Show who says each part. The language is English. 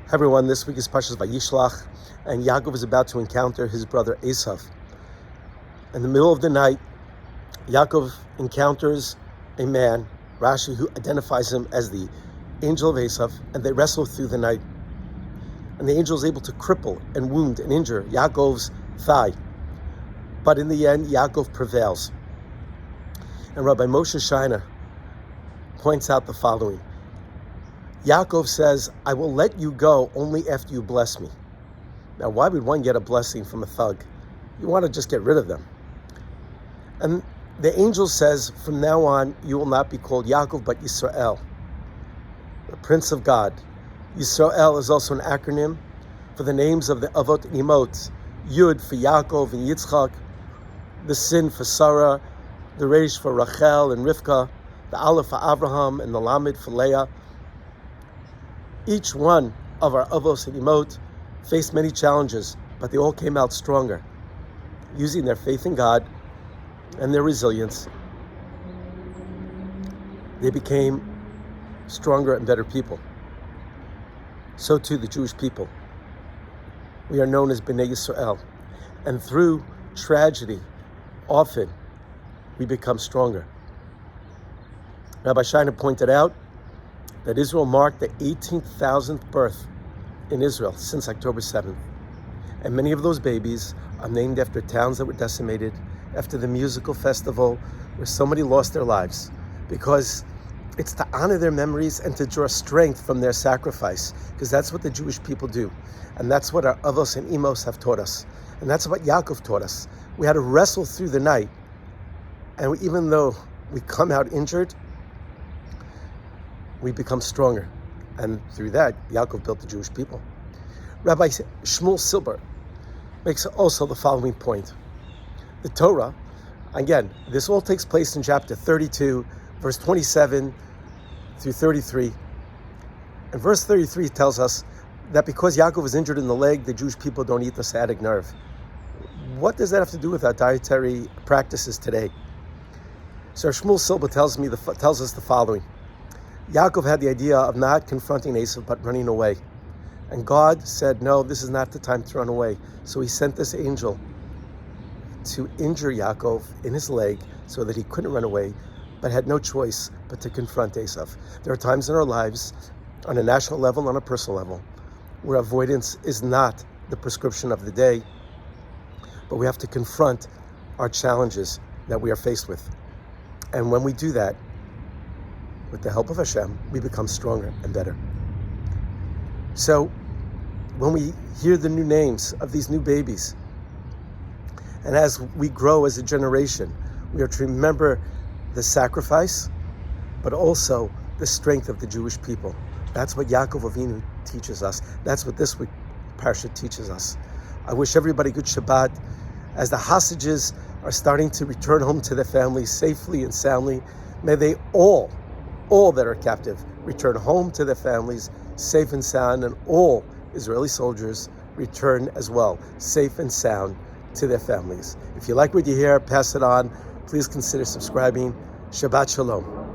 Speaker 1: Hi everyone, this week is Parshas Vayishlach, and Yaakov is about to encounter his brother Esav. In the middle of the night, Yaakov encounters a man, Rashi, who identifies him as the angel of Esav, and they wrestle through the night. And the angel is able to cripple and wound and injure Yaakov's thigh. But in the end, Yaakov prevails. And Rabbi Moshe Drelich points out the following. Yaakov says, I will let you go only after you bless me. Now, why would one get a blessing from a thug? You want to just get rid of them. And the angel says, from now on, you will not be called Yaakov, but Yisrael, the Prince of God. Yisrael is also an acronym for the names of the Avot and Imot. Yud for Yaakov and Yitzchak, the Sin for Sarah, the Resh for Rachel and Rivka, the Aleph for Abraham, and the Lamed for Leah. Each one of our Avos and Imot faced many challenges, but they all came out stronger, using their faith in God and their resilience. They became stronger and better people. So too the Jewish people. We are known as Bnei Yisrael, and through tragedy, often we become stronger. Rabbi Shiner pointed out that Israel marked the 18,000th birth in Israel since October 7th. And many of those babies are named after towns that were decimated, after the musical festival where so many lost their lives, because it's to honor their memories and to draw strength from their sacrifice, because that's what the Jewish people do. And that's what our Avos and Imos have taught us. And that's what Yaakov taught us. We had to wrestle through the night. And even though we come out injured, we become stronger. And through that, Yaakov built the Jewish people. Rabbi Shmuel Silber makes also the following point. The Torah, again, this all takes place in chapter 32, verse 27 through 33. And verse 33 tells us that because Yaakov was injured in the leg, the Jewish people don't eat the sciatic nerve. What does that have to do with our dietary practices today? So Shmuel Silber tells us the following. Yaakov had the idea of not confronting Esav, but running away. And God said, no, this is not the time to run away. So he sent this angel to injure Yaakov in his leg so that he couldn't run away, but had no choice but to confront Esav. There are times in our lives, on a national level, on a personal level, where avoidance is not the prescription of the day, but we have to confront our challenges that we are faced with. And when we do that, with the help of Hashem, we become stronger and better. So when we hear the new names of these new babies, and as we grow as a generation, we are to remember the sacrifice, but also the strength of the Jewish people. That's what Yaakov Avinu teaches us. That's what this week Parsha teaches us. I wish everybody good Shabbat. As the hostages are starting to return home to their families safely and soundly, may they all that are captive return home to their families safe and sound, and all Israeli soldiers return as well, safe and sound to their families. If you like what you hear, pass it on. Please consider subscribing. Shabbat Shalom.